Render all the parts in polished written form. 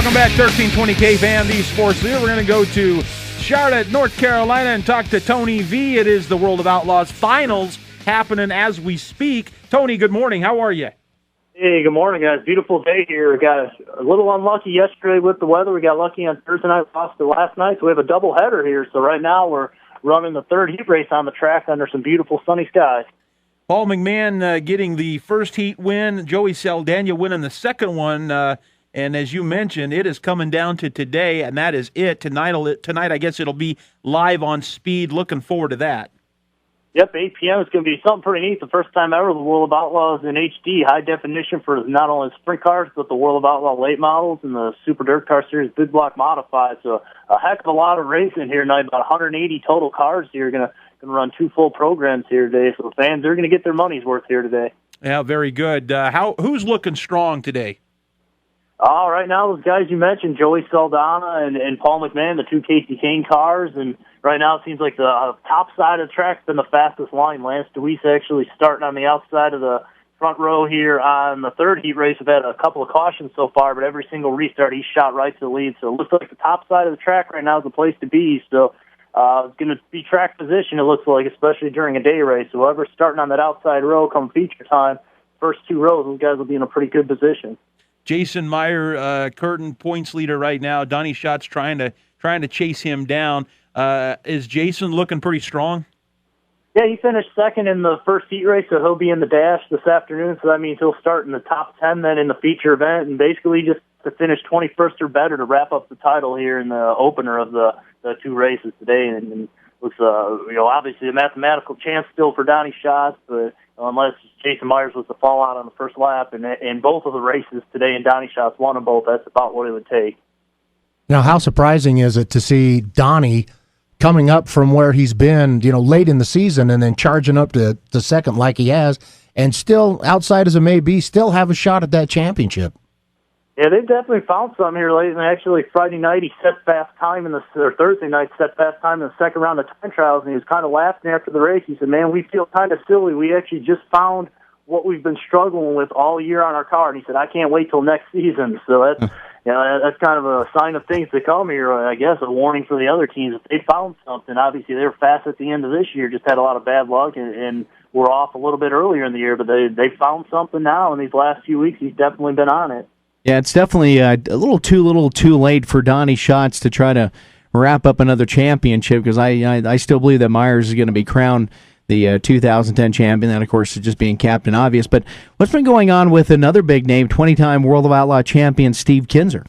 Welcome back, 1320 KFAN, the Sports Leader. We're going to go to Charlotte, North Carolina, and talk to Tony V. It is the World of Outlaws finals happening as we speak. Tony, good morning. How are you? Hey, good morning, guys. Beautiful day here. We got a little unlucky yesterday with the weather. We got lucky on Thursday night, lost to last night, so we have a doubleheader here. So right now we're running the third heat race on the track under some beautiful sunny skies. Paul McMahon getting the first heat win, Joey Saldana winning the second one, and as you mentioned, it is coming down to today, and that is it. Tonight, I guess it'll be live on Speed. Looking forward to that. Yep, 8 p.m. It's going to be something pretty neat. The first time ever the World of Outlaws in HD, high definition for not only the sprint cars, but the World of Outlaw late models and the Super Dirt Car Series Big Block Modified. So a heck of a lot of racing here tonight. About 180 total cars here. Going to run two full programs here today. So the fans are going to get their money's worth here today. Yeah, very good. Who's looking strong today? Right now, those guys you mentioned, Joey Saldana and Paul McMahon, the two Casey Kane cars, and right now it seems like the top side of the track's been the fastest line. Lance DeWeese actually starting on the outside of the front row here on the third heat race. We've had a couple of cautions so far, but every single restart he's shot right to the lead. So it looks like the top side of the track right now is the place to be. So it's going to be track position, it looks like, especially during a day race. So whoever's starting on that outside row come feature time, first two rows, those guys will be in a pretty good position. Jason Meyer, Curtin points leader right now. Donnie Scott's trying to chase him down. Is Jason looking pretty strong? Yeah, he finished second in the first heat race, so he'll be in the dash this afternoon. So that means he'll start in the top 10 then in the feature event, and basically just to finish 21st or better to wrap up the title here in the opener of the two races today. And looks, obviously a mathematical chance still for Donnie Schatz, but unless Jason Myers was to fall out on the first lap, and in both of the races today, and Donnie Schatz won them both, that's about what it would take. Now, how surprising is it to see Donnie coming up from where he's been, late in the season, and then charging up to second like he has, and still, outside as it may be, still have a shot at that championship? Yeah, they've definitely found something here late. And actually, Friday night he set fast time or Thursday night set fast time in the second round of time trials, and he was kind of laughing after the race. He said, "Man, we feel kind of silly. We actually just found what we've been struggling with all year on our car." And he said, "I can't wait till next season." So that's that's kind of a sign of things to come here. I guess a warning for the other teams. If they found something, obviously they were fast at the end of this year, just had a lot of bad luck and were off a little bit earlier in the year. But they found something now in these last few weeks. He's definitely been on it. Yeah, it's definitely a little too late for Donnie Schatz to try to wrap up another championship, because I still believe that Myers is going to be crowned the 2010 champion. That, of course, is just being Captain Obvious. But what's been going on with another big name, 20-time World of Outlaw champion Steve Kinzer?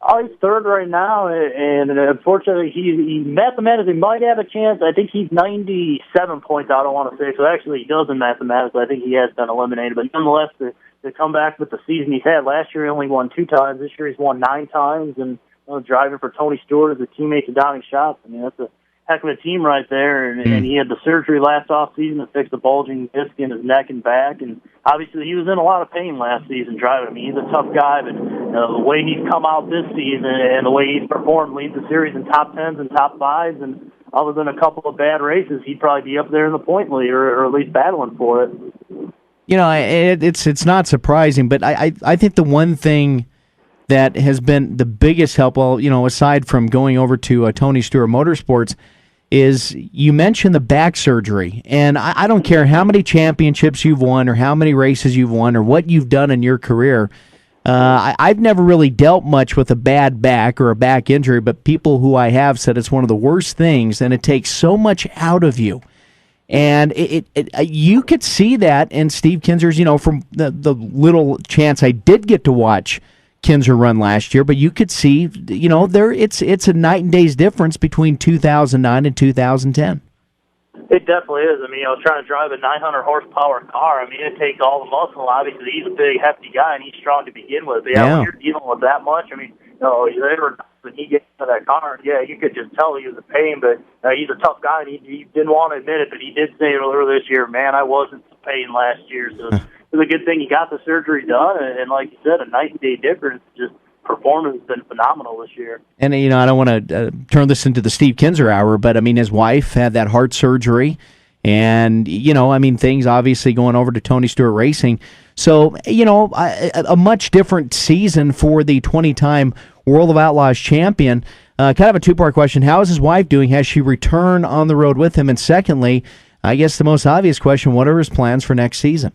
Oh, he's third right now, and unfortunately, he mathematically might have a chance. I think he's 97 points out, I don't want to say. So actually, he does in mathematics. I think he has been eliminated. But nonetheless, to come back with the season he's had. Last year he only won 2 times. This year he's won 9 times, and driving for Tony Stewart as a teammate to Donnie Schatz. I mean, that's a heck of a team right there. And he had the surgery last off season to fix the bulging disc in his neck and back. And obviously he was in a lot of pain last season driving. I mean, he's a tough guy, but the way he's come out this season and the way he's performed, leads the series in top 10s and top 5s, and other than a couple of bad races, he'd probably be up there in the point lead, or at least battling for it. It's not surprising, but I think the one thing that has been the biggest help, aside from going over to Tony Stewart Motorsports, is you mentioned the back surgery. And I don't care how many championships you've won or how many races you've won or what you've done in your career. I've never really dealt much with a bad back or a back injury, but people who I have said it's one of the worst things, and it takes so much out of you. And you could see that in Steve Kinzer's, from the little chance I did get to watch Kinzer run last year, but you could see, it's a night and day's difference between 2009 and 2010. It definitely is. I mean, I was trying to drive a 900 horsepower car. I mean, it takes all the muscle. Obviously, he's a big, hefty guy, and he's strong to begin with. But when you're dealing with that much, I mean, when he gets into that car, you could just tell he was in pain, but he's a tough guy, and he didn't want to admit it, but he did say earlier this year, "Man, I wasn't in pain last year." So it's a good thing he got the surgery done, and like you said, a night and day difference. Just performance has been phenomenal this year. And, I don't want to turn this into the Steve Kinzer hour, but, I mean, his wife had that heart surgery, And, things obviously going over to Tony Stewart Racing. So, a much different season for the 20-time World of Outlaws champion. Kind of a two-part question. How is his wife doing? Has she returned on the road with him? And secondly, I guess the most obvious question, what are his plans for next season?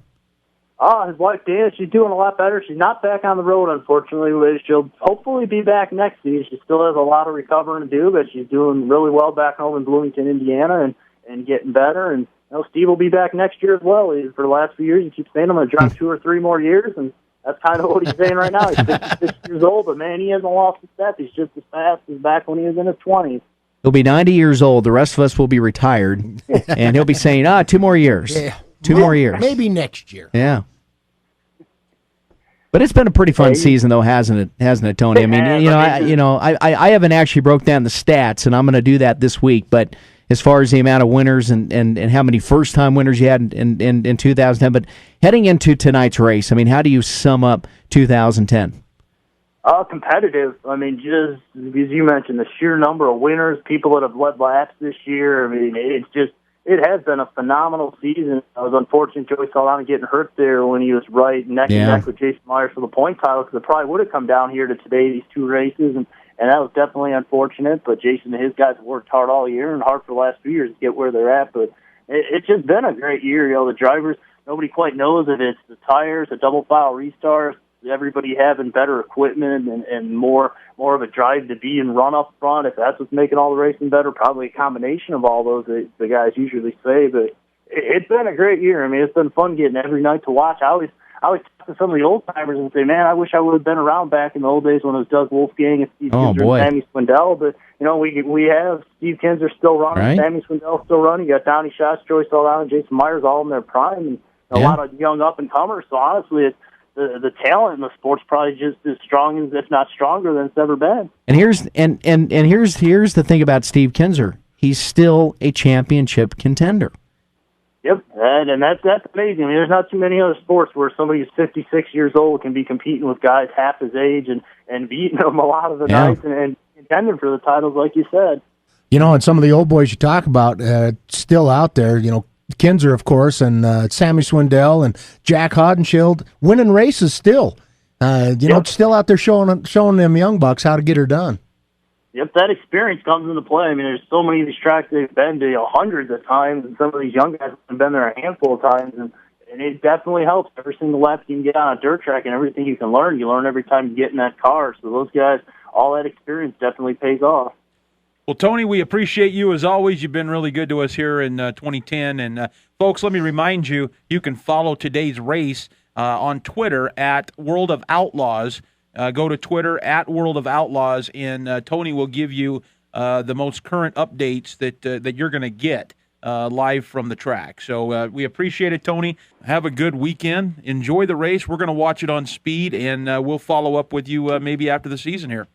His wife, Dana, she's doing a lot better. She's not back on the road, unfortunately. She'll hopefully be back next season. She still has a lot of recovering to do, but she's doing really well back home in Bloomington, Indiana, and getting better. And Steve will be back next year as well. For the last few years, he keeps saying I'm going to drive 2 or 3 more years, and that's kind of what he's saying right now. He's 56 years old, but, man, he hasn't lost a step. He's just as fast as back when he was in his 20s. He'll be 90 years old. The rest of us will be retired, and he'll be saying, 2 more years. Yeah. 2 more years. Maybe next year. Yeah. But it's been a pretty fun season, though, hasn't it, Tony? I mean, I haven't actually broke down the stats, and I'm going to do that this week. But as far as the amount of winners and how many first-time winners you had in 2010, but heading into tonight's race, I mean, how do you sum up 2010? Competitive. I mean, just as you mentioned, the sheer number of winners, people that have led laps this year. I mean, it has been a phenomenal season. I was unfortunate Joey Saldana getting hurt there when he was right neck and neck with Jason Myers for the point title, because it probably would have come down here to today, these 2 races, and that was definitely unfortunate. But Jason and his guys have worked hard all year and hard for the last few years to get where they're at. But it's just been a great year. The drivers, nobody quite knows if it's the tires, the double file restarts, everybody having better equipment and more of a drive to be and run up front. If that's what's making all the racing better, probably a combination of all those, the guys usually say. But it's been a great year. I mean, it's been fun getting every night to watch. I always talk to some of the old timers and say, man, I wish I would have been around back in the old days when it was Doug Wolfgang and Steve Kinzer and Sammy Swindell. But we have Steve Kinzer still running, right? Sammy Swindell still running. You got Donnie Schatz, Joey Saldana, and Jason Myers all in their prime, and a lot of young up and comers. So honestly, the talent in the sport's probably just as strong as, if not stronger, than it's ever been. And here's the thing about Steve Kinzer. He's still a championship contender. Yep, and that's amazing. I mean, there's not too many other sports where somebody who's 56 years old can be competing with guys half his age and beating them a lot of the nights and contending for the titles, like you said. And some of the old boys you talk about still out there, Kinzer, of course, and Sammy Swindell and Jack Hodenschild winning races still. Still out there showing them young bucks how to get her done. Yep, that experience comes into play. I mean, there's so many of these tracks they've been to hundreds of times, and some of these young guys have been there a handful of times, and it definitely helps. Every single lap you can get on a dirt track and everything you can learn, you learn every time you get in that car. So those guys, all that experience definitely pays off. Well, Tony, we appreciate you as always. You've been really good to us here in 2010. And, folks, let me remind you, you can follow today's race on Twitter at World of Outlaws. Go to Twitter at World of Outlaws, and Tony will give you the most current updates that you're going to get live from the track. So we appreciate it, Tony. Have a good weekend. Enjoy the race. We're going to watch it on speed, and we'll follow up with you maybe after the season here.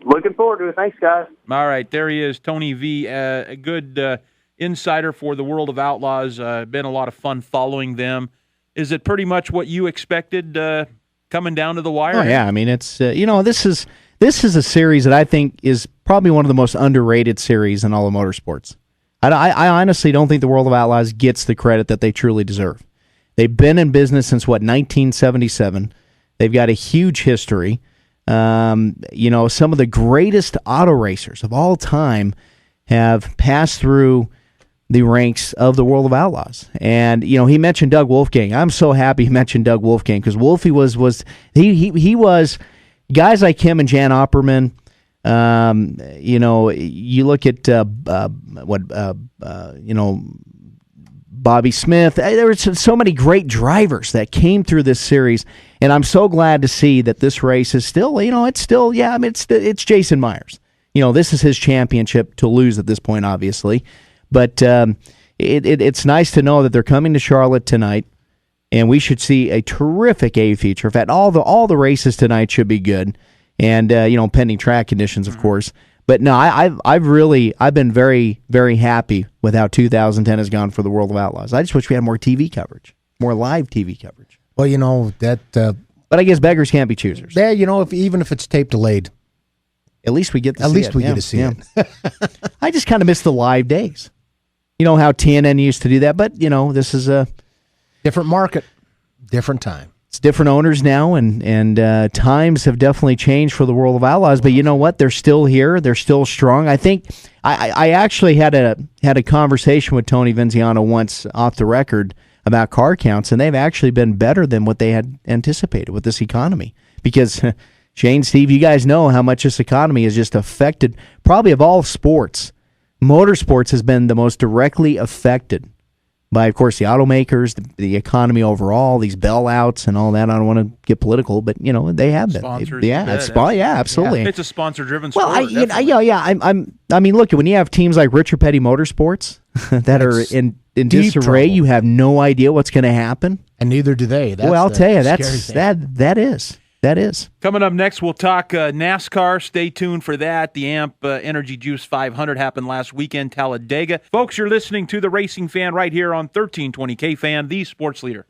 Looking forward to it. Thanks, guys. All right, there he is, Tony V, a good insider for the World of Outlaws. Been a lot of fun following them. Is it pretty much what you expected coming down to the wire? Oh, yeah. I mean, it's this is a series that I think is probably one of the most underrated series in all of motorsports. I honestly don't think the World of Outlaws gets the credit that they truly deserve. They've been in business since, 1977. They've got a huge history. Some of the greatest auto racers of all time have passed through the ranks of the World of Outlaws. And, he mentioned Doug Wolfgang. I'm so happy he mentioned Doug Wolfgang, because Wolfie was guys like him and Jan Opperman. You look at Bobby Smith. There were so many great drivers that came through this series, and I'm so glad to see that this race is still, it's Jason Myers. This is his championship to lose at this point, obviously. But it's nice to know that they're coming to Charlotte tonight, and we should see a terrific A feature. In fact, all the races tonight should be good, and pending track conditions, of course. But no, I've been very, very happy with how 2010 has gone for the World of Outlaws. I just wish we had more TV coverage, more live TV coverage. Well, that. But I guess beggars can't be choosers. Yeah, even if it's tape delayed, at least we get to see it. At least we get to see it. I just kind of miss the live days. You know how TNN used to do that, but this is a different market, different time. It's different owners now, and times have definitely changed for the World of Outlaws. But you know what? They're still here. They're still strong. I think I actually had a conversation with Tony Veneziano once off the record about car counts, and they've actually been better than what they had anticipated with this economy. Because Shane, Steve, you guys know how much this economy has just affected, probably of all sports. Motorsports has been the most directly affected by, of course, the automakers, the economy overall, these bailouts and all that. I don't want to get political, but they have been. Sponsors, yeah, absolutely. Yeah. It's a sponsor-driven sport. Well, I mean, look, when you have teams like Richard Petty Motorsports that are in disarray, you have no idea what's going to happen, and neither do they. Well, I'll tell you, that is. Coming up next, we'll talk NASCAR. Stay tuned for that. The AMP Energy Juice 500 happened last weekend, Talladega. Folks, you're listening to The Racing Fan right here on 1320 KFan, the sports leader.